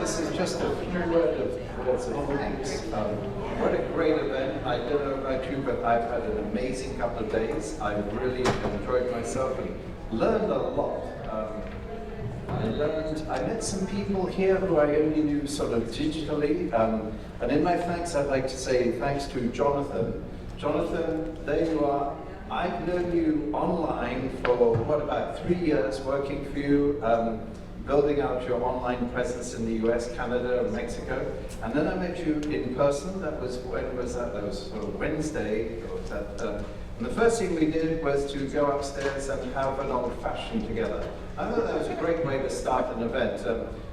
this is just a few words of thanks. What a great event. I don't know about you, but I've had an amazing couple of days. I've really enjoyed myself and learned a lot. I met some people here who I only knew sort of digitally. And in my thanks, I'd like to say thanks to Jonathan. Jonathan, there you are. I've known you online for, what, about 3 years, working for you, building out your online presence in the US, Canada, and Mexico. And then I met you in person. That was, when was that? That was sort of Wednesday. And the first thing we did was to go upstairs and have an old-fashioned together. I thought that was a great way to start an event.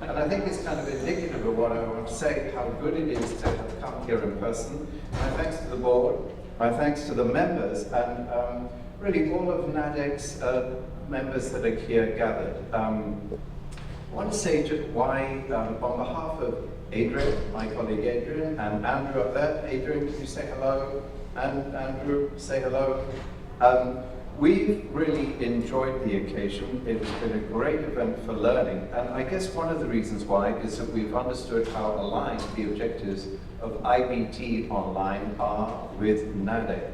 And I think it's kind of indicative of what I want to say, how good it is to have come here in person. My thanks to the board. My thanks to the members, and really all of NADEC's members that are here gathered. I want to say why, on behalf of Adrian, my colleague Adrian, and Andrew up there. Adrian, can you say hello? And Andrew, say hello. We've really enjoyed the occasion. It's been a great event for learning, and I guess one of the reasons why is that we've understood how aligned the objectives of IBT Online are with NADEC.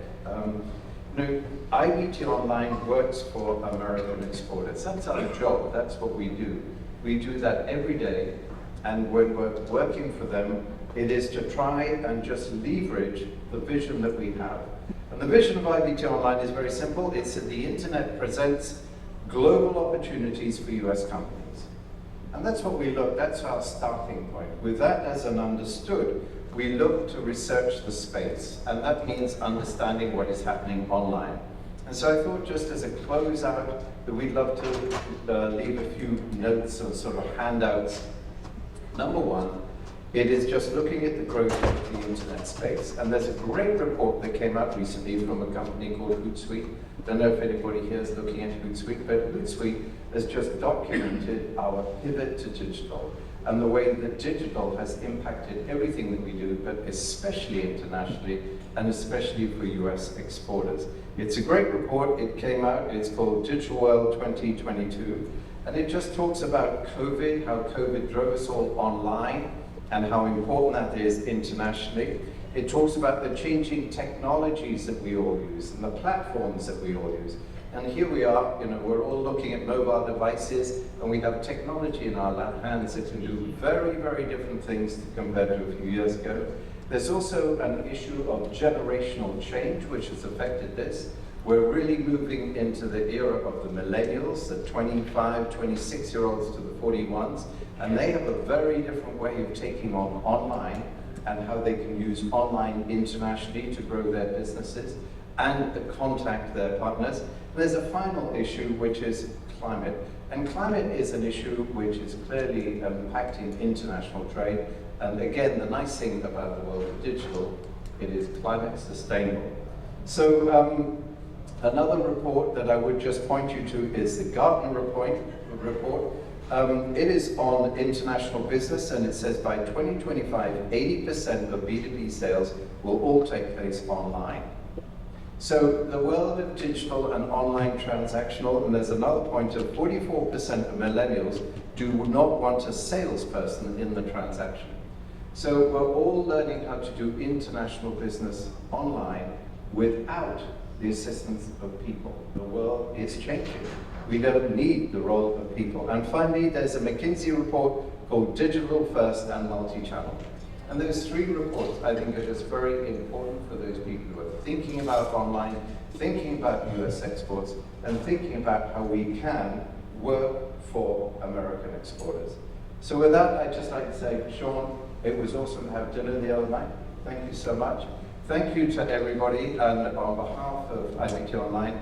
IBT Online works for American exporters. That's our job, that's what we do. We do that every day, and when we're working for them, it is to try and just leverage the vision that we have. And the vision of IBT Online is very simple. It's that the internet presents global opportunities for US companies. And that's what we look, that's our starting point. With that as an understood, we look to research the space, and that means understanding what is happening online. And so I thought, just as a closeout, that we'd love to leave a few notes or sort of handouts. Number one, it is just looking at the growth of the internet space. And there's a great report that came out recently from a company called Hootsuite. Don't know if anybody here is looking at Hootsuite, but Hootsuite has just documented our pivot to digital and the way that digital has impacted everything that we do, but especially internationally and especially for US exporters. It's a great report. It came out. It's called Digital World 2022. And it just talks about COVID, how COVID drove us all online, and how important that is internationally. It talks about the changing technologies that we all use and the platforms that we all use. And here we are, we're all looking at mobile devices, and we have technology in our hands that can do very, very different things compared to a few years ago. There's also an issue of generational change, which has affected this. We're really moving into the era of the millennials, the 25, 26-year-olds to the 41s, and they have a very different way of taking on online and how they can use online internationally to grow their businesses and to contact their partners. There's a final issue, which is climate. And climate is an issue which is clearly impacting international trade. And again, the nice thing about the world of digital, it is climate sustainable. So another report that I would just point you to is the Gartner report. It is on international business, and it says by 2025, 80% of B2B sales will all take place online. So the world of digital and online transactional, and there's another point of 44% of millennials do not want a salesperson in the transaction. So we're all learning how to do international business online without the assistance of people. The world is changing. We don't need the role of people. And finally, there's a McKinsey report called Digital First and Multi-Channel. And those three reports, I think, are just very important for those people who are thinking about online, thinking about US exports, and thinking about how we can work for American exporters. So with that, I'd just like to say, Sean, it was awesome to have dinner the other night. Thank you so much. Thank you to everybody, and on behalf of IBT Online,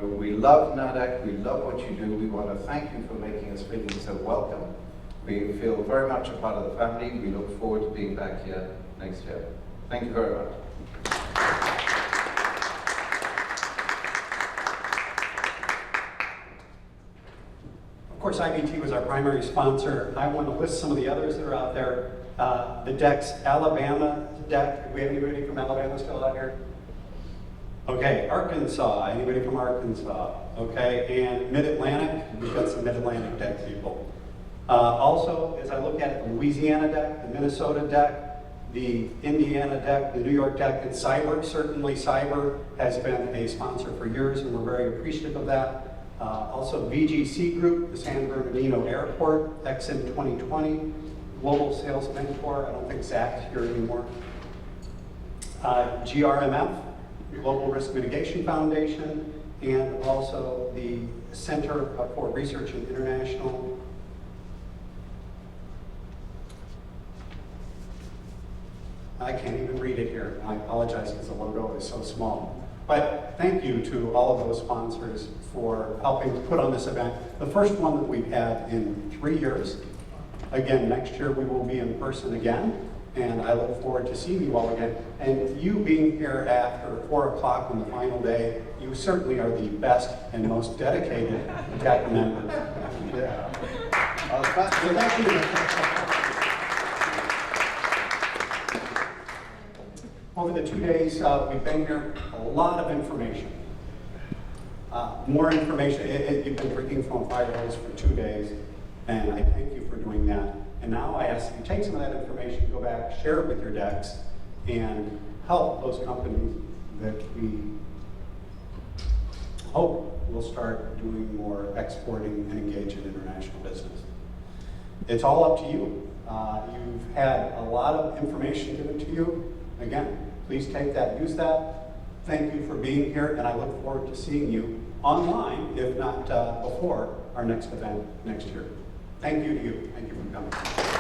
we love NADEC, we love what you do. We want to thank you for making us feel so welcome. We feel very much a part of the family. We look forward to being back here next year. Thank you very much. Of course, IBT was our primary sponsor. I want to list some of the others that are out there. The DEC's Alabama DEC. Do we have anybody from Alabama still out here? Okay, Arkansas. Anybody from Arkansas? Okay, and Mid-Atlantic. We've got some Mid-Atlantic DEC people. Also, as I look at it, the Louisiana deck, the Minnesota deck, the Indiana deck, the New York deck, and cyber, certainly cyber has been a sponsor for years, and we're very appreciative of that. Also, VGC Group, the San Bernardino Airport, Exim 2020, Global Sales Mentor, I don't think Zach's here anymore. GRMF, Global Risk Mitigation Foundation, and also the Center for Research and International. I can't even read it here. I apologize because the logo is so small. But thank you to all of those sponsors for helping to put on this event. The first one that we've had in 3 years. Again, next year we will be in person again, and I look forward to seeing you all again. And you being here after 4 o'clock on the final day, you certainly are the best and most dedicated DEC members. Yeah. So thank you. Over the 2 days we've been here, a lot of information. More information. You've been drinking from a fire hose for 2 days, and I thank you for doing that. And now I ask you take some of that information, go back, share it with your DECs, and help those companies that we hope will start doing more exporting and engage in international business. It's all up to you. You've had a lot of information given to you. Again, please take that, use that. Thank you for being here, and I look forward to seeing you online, if not before our next event next year. Thank you to you. Thank you for coming.